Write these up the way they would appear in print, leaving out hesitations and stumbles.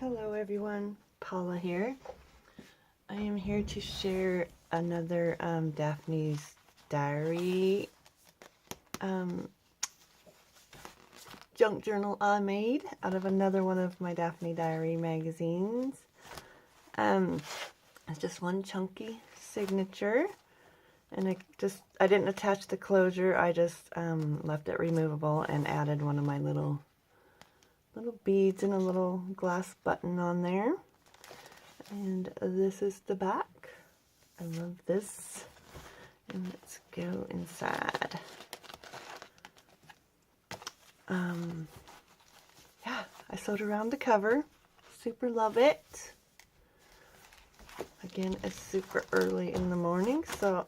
Hello everyone, Paula here. I am here to share another Daphne's Diary junk journal I made out of another one of my Daphne Diary magazines. It's just one chunky signature, and I didn't attach the closure. I just left it removable and added one of my little beads and a little glass button on there. And this is the back. I love this. And let's go inside. Yeah, I sewed around the cover. Super love it. Again, it's super early in the morning, so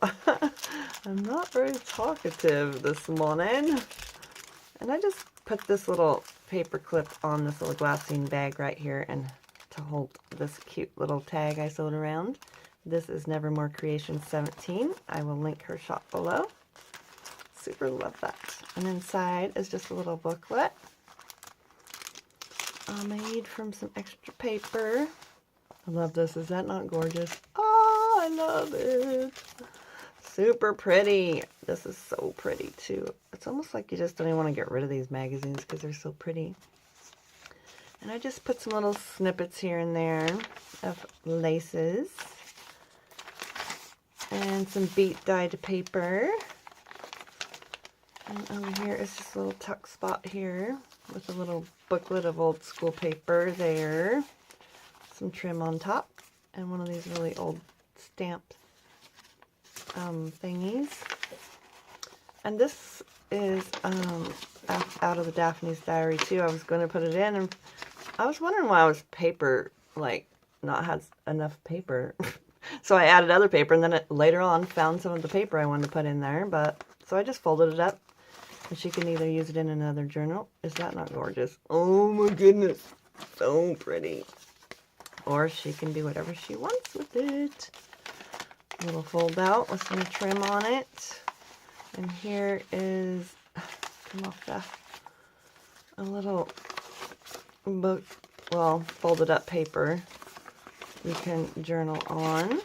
I'm not very talkative this morning. And I just put this little paper clip on this little glassine bag right here and to hold this cute little tag I sewed around. This is Nevermore Creation 17. I will link her shop below. Super love that. And inside is just a little booklet made from some extra paper. I love this. Is that not gorgeous? Oh, I love it. Super pretty. This is so pretty too. It's almost like you just don't even want to get rid of these magazines because they're so pretty. And I just put some little snippets here and there of laces and some beat dyed paper. And over here is just a little tuck spot here with a little booklet of old school paper there. Some trim on top and one of these really old stamped thingies. And this is out of the Daphne's Diary too. I was going to put it in, and I was wondering why I was paper, like, not had enough paper. So I added other paper, and then later on found some of the paper I wanted to put in there. But so I just folded it up, and she can either use it in another journal. Is that not gorgeous? Oh my goodness, so pretty. Or she can do whatever she wants with it. A little fold out with some trim on it. And here is, come off that, a little book, well, folded up paper you can journal on.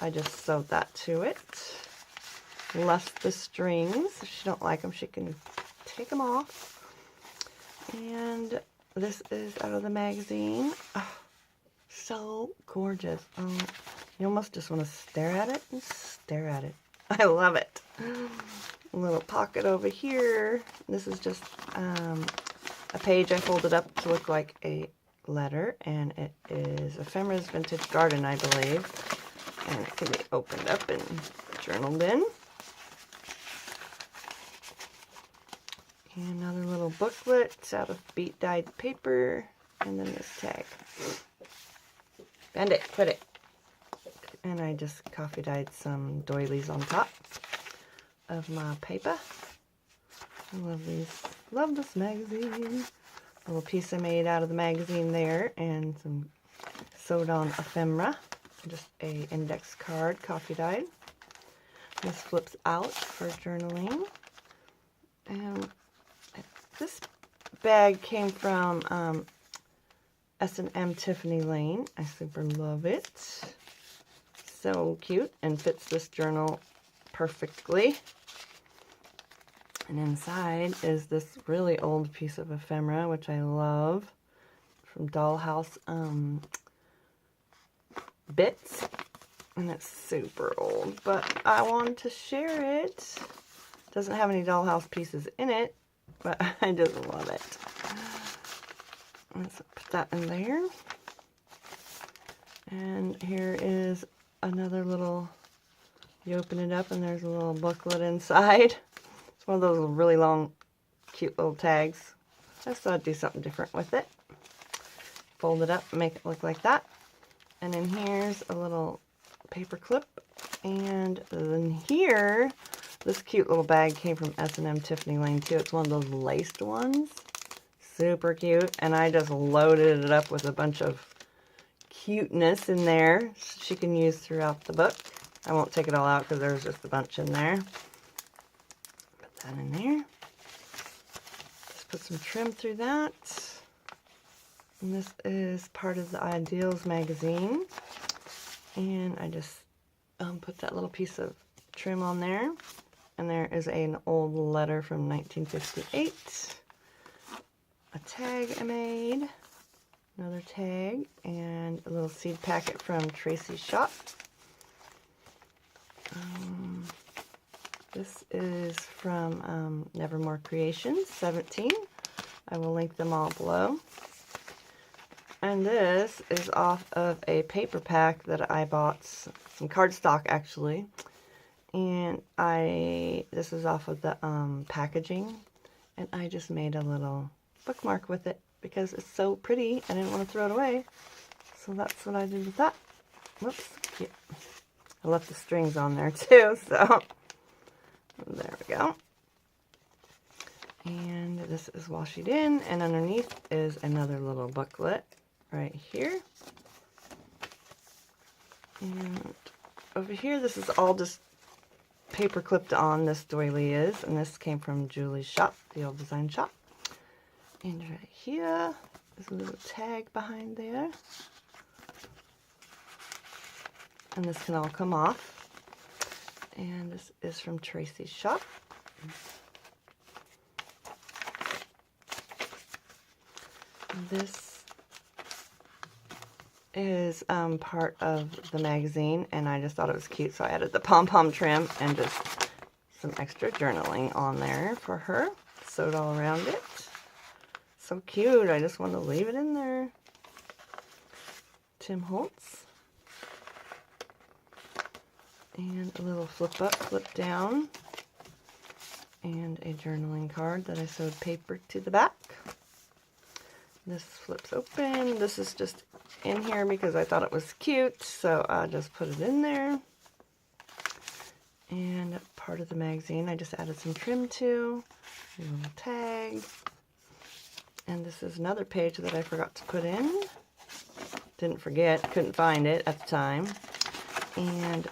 I just sewed that to it. Left the strings. If she don't like them, she can take them off. And this is out of the magazine. Oh, so gorgeous. You almost just want to stare at it and stare at it. I love it. A little pocket over here. This is just a page I folded up to look like a letter, and it is Ephemera's Vintage Garden, I believe. And it can be opened up and journaled in. And another little booklet out of beat dyed paper, and then this tag. Bend it, put it. And I just coffee dyed some doilies on top of my paper. I love these. Love this magazine. A little piece I made out of the magazine there, and some sewed on ephemera. Just a index card, coffee dyed. This flips out for journaling. And this bag came from S&M Tiffany Lane. I super love it. So cute and fits this journal perfectly. And inside is this really old piece of ephemera, which I love, from Dollhouse Bits. And it's super old, but I wanted to share it. Doesn't have any Dollhouse pieces in it, but I just love it. Let's put that in there. And here is another little, you open it up and there's a little booklet inside. It's one of those really long, cute little tags. I just thought I'd do something different with it. Fold it up and make it look like that. And then here's a little paper clip. And then here, this cute little bag came from S&M Tiffany Lane too. It's one of those laced ones. Super cute. And I just loaded it up with a bunch of cuteness in there she can use throughout the book. I won't take it all out because there's just a bunch in there. Put that in there. Just put some trim through that. And this is part of the Ideals magazine. And I just put that little piece of trim on there. And there is an old letter from 1958. A tag I made. Another tag. And a little seed packet from Tracy's shop. This is from Nevermore Creations, 17. I will link them all below. And this is off of a paper pack that I bought, some cardstock actually. And this is off of the packaging. And I just made a little bookmark with it because it's so pretty. I didn't want to throw it away. So that's what I did with that. Whoops. Yeah. I left the strings on there too, so there we go. And this is washied in, and underneath is another little booklet right here. And over here, this is all just paper clipped on, this doily is, and this came from Julie's shop, the old design shop. And right here is a little tag behind there. And this can all come off. And this is from Tracy's shop. This is part of the magazine, and I just thought it was cute, so I added the pom-pom trim and just some extra journaling on there for her. Sewed all around it. So cute. I just wanted to leave it in there. Tim Holtz. And a little flip up, flip down, and a journaling card that I sewed paper to the back. This flips open. This is just in here because I thought it was cute, so I just put it in there. And part of the magazine I just added some trim to, a little tag. And this is another page that I forgot to put in. Didn't forget, couldn't find it at the time. And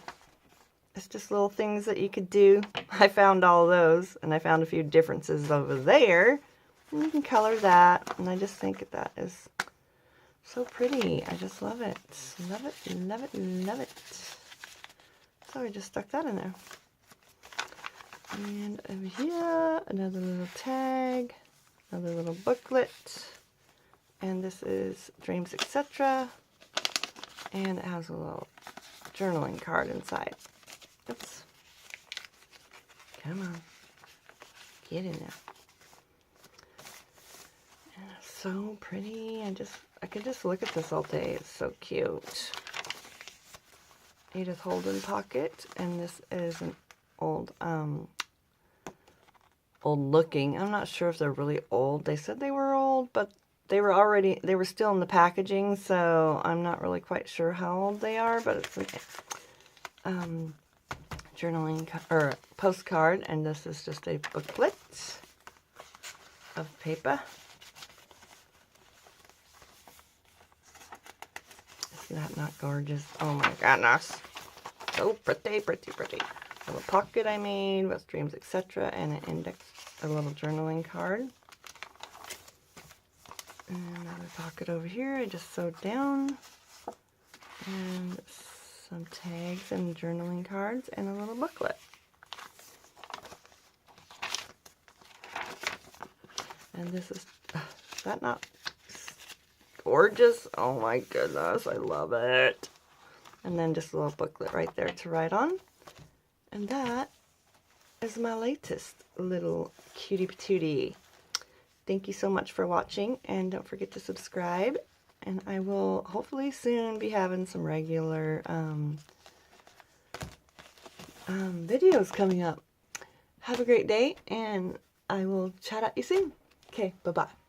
it's just little things that you could do. I found all those, and I found a few differences over there. And you can color that, and I just think that is so pretty. I just love it. Love it, love it, love it. So I just stuck that in there. And over here, another little tag, another little booklet. And this is Dreams, etc. And it has a little journaling card inside. Oops. Come on. Get in there. And it's so pretty. I could just look at this all day. It's so cute. Edith Holden pocket. And this is an old looking. I'm not sure if they're really old. They said they were old, but they were still in the packaging, so I'm not really quite sure how old they are, but it's an journaling or postcard, and this is just a booklet of paper. Isn't that not gorgeous? Oh my goodness. So pretty, pretty, pretty. A little pocket I made with Dreams, etc. and an index, a little journaling card. And another pocket over here I just sewed down. And some tags and journaling cards and a little booklet. And this is that not gorgeous? Oh my goodness, I love it. And then just a little booklet right there to write on. And that is my latest little cutie patootie. Thank you so much for watching, and don't forget to subscribe. And I will hopefully soon be having some regular videos coming up. Have a great day, and I will chat at you soon. Okay, bye-bye.